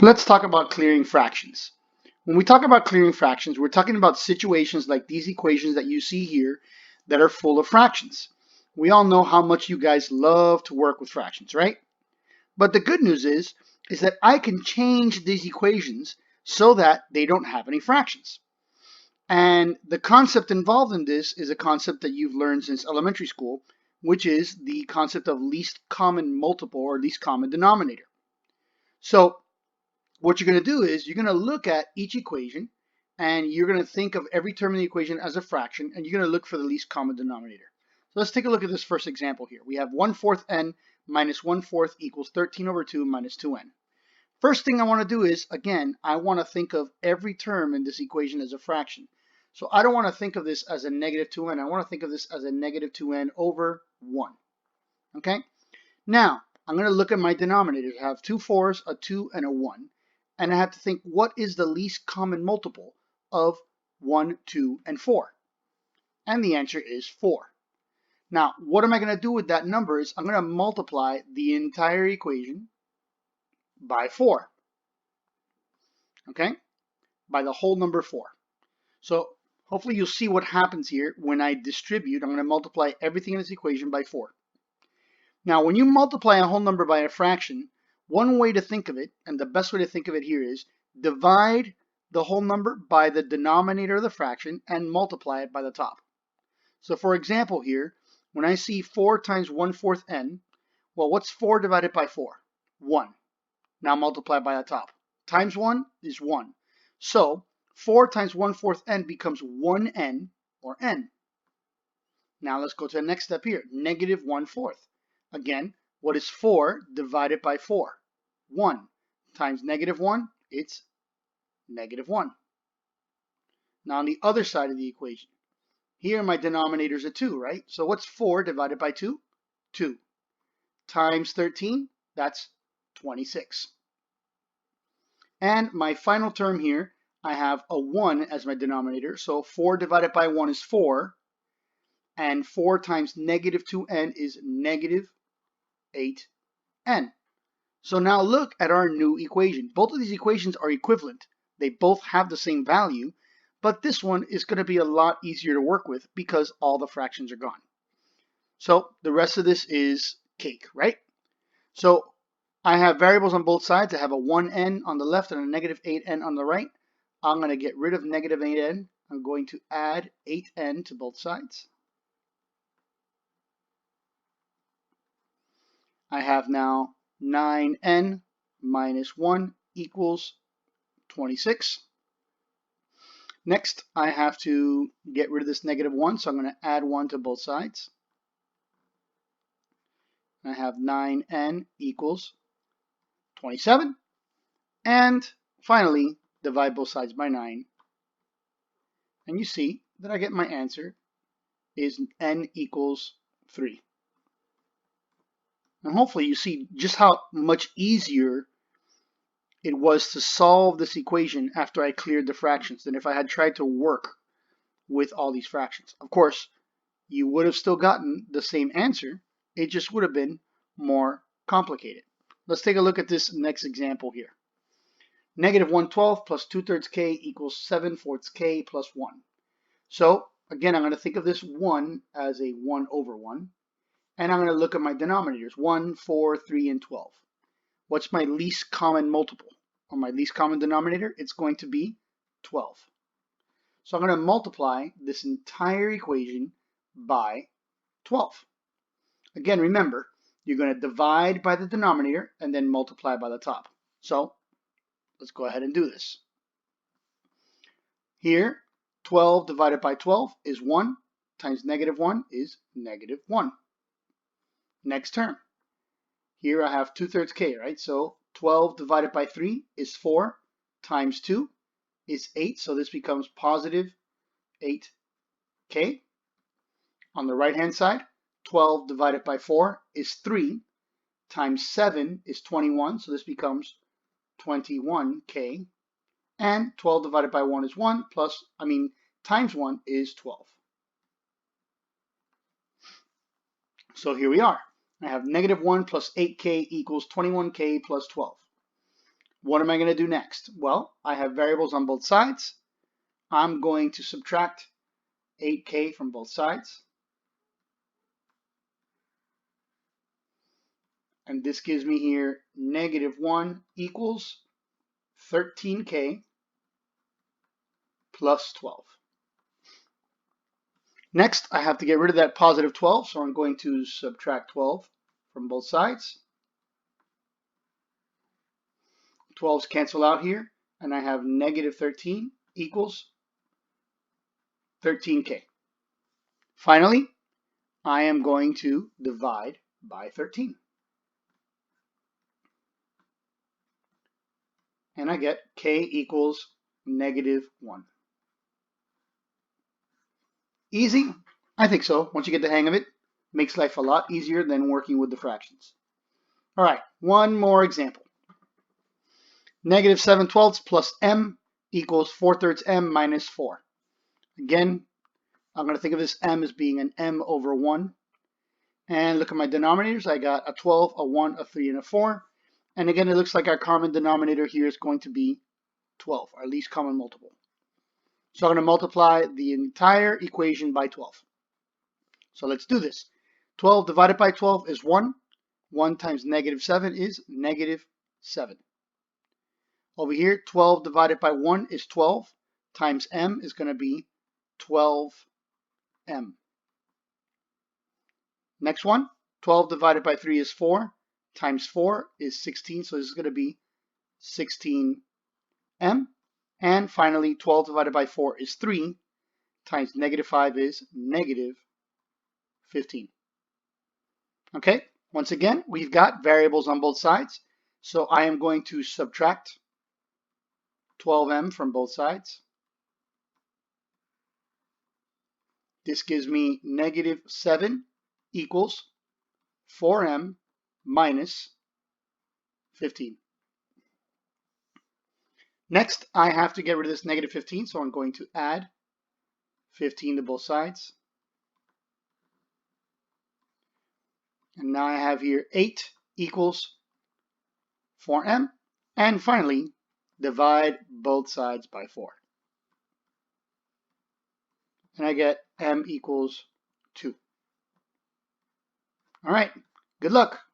Let's talk about clearing fractions. When we talk about clearing fractions, we're talking about situations like these equations that you see here that are full of fractions. We all know how much you guys love to work with fractions, right? But the good news is that I can change these equations so that they don't have any fractions. And the concept involved in this is a concept that you've learned since elementary school, which is the concept of least common multiple or least common denominator. So what you're going to do is you're going to look at each equation and you're going to think of every term in the equation as a fraction and you're going to look for the least common denominator. So let's take a look at this first example here. We have 1/4 n minus 1/4 equals 13 over 2 minus 2n. First thing I want to do is, again, I want to think of every term in this equation as a fraction. So I don't want to think of this as a negative 2n. I want to think of this as a negative 2n over 1. Okay? Now, I'm going to look at my denominators. I have two 4s, a 2, and a 1. And I have to think, what is the least common multiple of 1, 2, and 4? And the answer is 4. Now, what am I going to do with that number is I'm going to multiply the entire equation by 4. Okay? By the whole number 4. So hopefully you'll see what happens here when I distribute. I'm going to multiply everything in this equation by 4. Now, when you multiply a whole number by a fraction, one way to think of it, and the best way to think of it here is divide the whole number by the denominator of the fraction and multiply it by the top. So for example here, when I see 4 times 1/4 n, well, what's 4 divided by 4? 1. Now multiply by the top. Times 1 is 1. So 4 times 1/4 n becomes 1n, or n. Now let's go to the next step here, negative 1/4. Again, what is 4 divided by 4? 1 times negative 1, it's negative 1. Now on the other side of the equation, here my denominator is a 2, right? So what's 4 divided by 2? 2. Times 13, that's 26. And my final term here, I have a 1 as my denominator. So 4 divided by 1 is 4. And 4 times negative 2n is negative 8n. So now look at our new equation. Both of these equations are equivalent. They both have the same value, but this one is going to be a lot easier to work with because all the fractions are gone. So the rest of this is cake, right? So I have variables on both sides. I have a 1n on the left and a negative 8n on the right. I'm going to get rid of negative 8n. I'm going to add 8n to both sides. I have now 9n minus 1 equals 26. Next, I have to get rid of this negative 1, so I'm going to add 1 to both sides. I have 9n equals 27. And finally, divide both sides by 9. And you see that I get my answer is n equals 3. And hopefully you see just how much easier it was to solve this equation after I cleared the fractions than if I had tried to work with all these fractions. Of course, you would have still gotten the same answer. It just would have been more complicated. Let's take a look at this next example here. Negative 1/12 plus 2/3 k equals 7/4 k plus 1. So again, I'm going to think of this 1 as a 1 over 1. And I'm going to look at my denominators, 1, 4, 3, and 12. What's my least common multiple? Or my least common denominator? It's going to be 12. So I'm going to multiply this entire equation by 12. Again, remember, you're going to divide by the denominator and then multiply by the top. So let's go ahead and do this. Here, 12 divided by 12 is 1 times negative 1 is negative 1. Next term. Here I have 2/3 k, right? So 12 divided by 3 is 4 times 2 is 8. So this becomes positive 8k. On the right-hand side, 12 divided by 4 is 3 times 7 is 21. So this becomes 21k. And 12 divided by 1 is 1 times 1 is 12. So here we are. I have negative 1 plus 8k equals 21k plus 12. What am I going to do next? Well, I have variables on both sides. I'm going to subtract 8k from both sides. And this gives me here -1 equals 13k plus 12. Next, I have to get rid of that positive 12, so I'm going to subtract 12 from both sides. 12s cancel out here, and I have -13 equals 13k. Finally, I am going to divide by 13. And I get k equals -1. Easy? I think so. Once you get the hang of it, makes life a lot easier than working with the fractions. All right, one more example. -7/12 plus m equals 4/3 m minus 4. Again, I'm going to think of this m as being an m over 1. And look at my denominators. I got a 12, a 1, a 3, and a 4. And again, it looks like our common denominator here is going to be 12, our least common multiple. So I'm going to multiply the entire equation by 12. So let's do this. 12 divided by 12 is 1. 1 times -7 is -7. Over here, 12 divided by 1 is 12, times m is going to be 12m. Next one, 12 divided by 3 is 4, times 4 is 16, so this is going to be 16m. And finally, 12 divided by 4 is 3, times -5 is -15. Okay, once again, we've got variables on both sides, so I am going to subtract 12m from both sides. This gives me -7 equals 4m minus 15. Next, I have to get rid of this -15, so I'm going to add 15 to both sides. And now I have here 8 equals 4m. And finally, divide both sides by 4. And I get m equals 2. All right, good luck.